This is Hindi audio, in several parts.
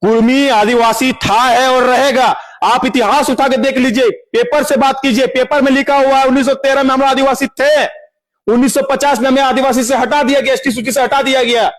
कुर्मी आदिवासी था, है और रहेगा। आप इतिहास उठा के देख लीजिए, पेपर से बात कीजिए, पेपर में लिखा हुआ है 1913 में हम आदिवासी थे, 1950 में हमें आदिवासी से हटा दिया गया, एसटी सूची से हटा दिया गया।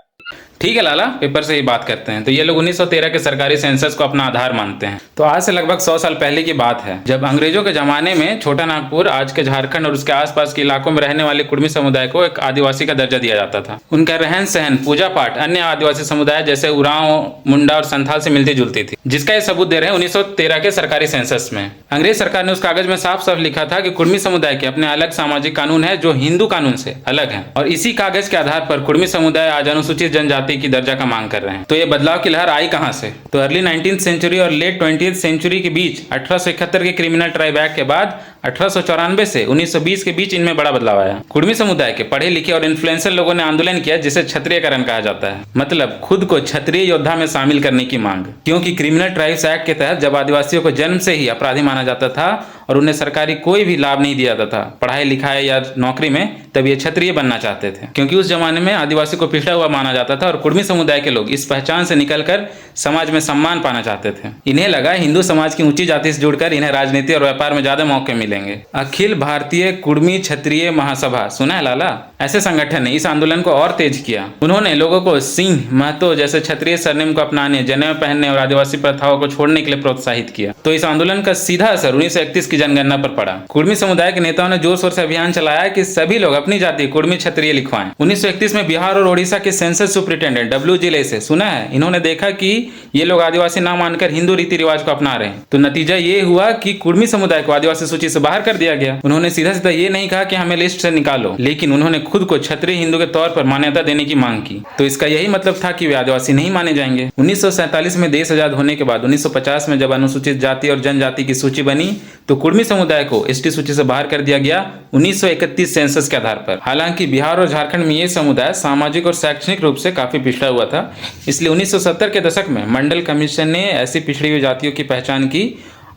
ठीक है लाला, पेपर से ही बात करते हैं। तो ये लोग 1913 के सरकारी सेंसस को अपना आधार मानते हैं। तो आज से लगभग 100 साल पहले की बात है, जब अंग्रेजों के जमाने में छोटा नागपुर, आज के झारखंड और उसके आसपास के इलाकों में रहने वाले कुर्मी समुदाय को एक आदिवासी का दर्जा दिया जाता था। उनका रहन सहन, पूजा पाठ अन्य आदिवासी समुदाय जैसे उरांव, मुंडा और संथाल से मिलती जुलती थी, जिसका ये सबूत दे रहे हैं 1913 के सरकारी सेंसस में। अंग्रेज सरकार ने उस कागज में साफ साफ लिखा था कि कुर्मी समुदाय के अपने अलग सामाजिक कानून है जो हिंदू कानून से अलग है, और इसी कागज के आधार पर कुर्मी समुदाय आज अनुसूचित जनजाति की दर्जा का मांग कर रहे हैं। तो ये बदलाव की लहर आई कहां से? तो अर्ली 19th सेंचुरी और लेट 20th सेंचुरी के बीच 1871 के क्रिमिनल ट्राइब एक्ट के बाद 1894 से 1920 के बीच इनमें बड़ा बदलाव आया। कुर्मी समुदाय के पढ़े लिखे और इन्फ्लुएंसर लोगों ने आंदोलन किया, जिसे क्षत्रियकरण कहा जाता है, मतलब खुद को क्षत्रिय योद्धा में शामिल करने की मांग। क्योंकि क्रिमिनल ट्राइब्स एक्ट के तहत जब आदिवासियों को जन्म से ही अपराधी माना जाता था और उन्हें सरकारी कोई भी लाभ नहीं दिया जाता था पढ़ाई लिखाई या नौकरी में, तब ये क्षत्रिय बनना चाहते थे। क्योंकि उस जमाने में आदिवासी को पिछड़ा हुआ माना जाता था और कुर्मी समुदाय के लोग इस पहचान से निकलकर समाज में सम्मान पाना चाहते थे। इन्हें लगा हिंदू समाज की ऊंची जाति से जुड़कर इन्हें राजनीति और व्यापार में ज्यादा मौके मिलेंगे। अखिल भारतीय कुर्मी क्षत्रिय महासभा, सुना है लाला? ऐसे संगठन ने इस आंदोलन को और तेज किया। उन्होंने लोगों को सिंह, महतो जैसे क्षत्रिय सरनेम को अपनाने, जनेऊ पहनने और आदिवासी प्रथाओं को छोड़ने के लिए प्रोत्साहित किया। तो इस आंदोलन का सीधा असर 1931 की जनगणना पर पड़ा। कुर्मी समुदाय के नेताओं ने जोर शोर से अभियान चलाया कि सभी लोग अपनी जाति कुर्मी क्षत्रिय लिखवाएं। 1931 में बिहार और ओडिशा के सेंसस सुपरिटेंडेंट W.G. लेसे, सुना है, इन्होंने देखा कि ये लोग आदिवासी ना मानकर हिंदू रीति रिवाज को अपना रहे हैं। तो नतीजा ये हुआ कि कुर्मी समुदाय को आदिवासी सूची से बाहर कर दिया गया। उन्होंने सीधा सीधा ये नहीं कहा कि हमें लिस्ट से निकालो, लेकिन उन्होंने खुद को क्षत्रिय हिंदू के तौर पर मान्यता देने की मांग की। तो इसका यही मतलब था कि वे आदिवासी नहीं माने जाएंगे। 1947 में देश आजाद होने के बाद 1950 में जब अनुसूचित जाति और जनजाति की सूची बनी, तो कुर्मी समुदाय को एसटी सूची से बाहर कर दिया गया 1931 सेंसस के आधार पर। हालांकि बिहार और झारखंड में ये समुदाय सामाजिक और शैक्षणिक रूप से काफी पिछड़ा हुआ था, इसलिए 1970 के दशक में मंडल कमीशन ने ऐसी पिछड़ी हुई जातियों की पहचान की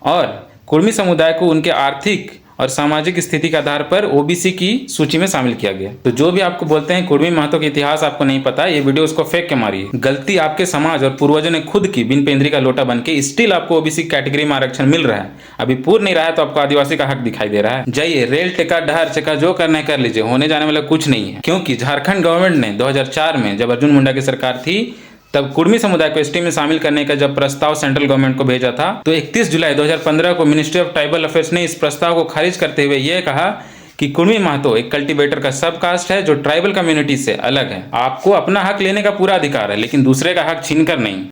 और कुर्मी समुदाय को उनके आर्थिक और सामाजिक स्थिति के आधार पर ओबीसी की सूची में शामिल किया गया। तो जो भी आपको बोलते हैं कुर्मी महतो का इतिहास आपको नहीं पता, ये वीडियो उसको फेंक के मारिए। गलती आपके समाज और पूर्वजों ने खुद की, बिन पेंद्री का लोटा बन के स्टिल आपको ओबीसी कैटेगरी में आरक्षण मिल रहा है। अभी पूर्ण नहीं रहा है तो आपको आदिवासी का हक दिखाई दे रहा है। जाइए रेल टेका डहर चका जो करना है कर लीजिए, होने जाने वाला कुछ नहीं है। क्योंकि झारखंड गवर्नमेंट ने 2004 में, जब अर्जुन मुंडा की सरकार थी, तब कुर्मी समुदाय को एसटी में शामिल करने का जब प्रस्ताव सेंट्रल गवर्नमेंट को भेजा था, तो 31 जुलाई 2015 को मिनिस्ट्री ऑफ ट्राइबल अफेयर्स ने इस प्रस्ताव को खारिज करते हुए यह कहा कि कुर्मी महतो एक कल्टीवेटर का सब कास्ट है जो ट्राइबल कम्युनिटी से अलग है। आपको अपना हक लेने का पूरा अधिकार है, लेकिन दूसरे का हक छीनकर नहीं।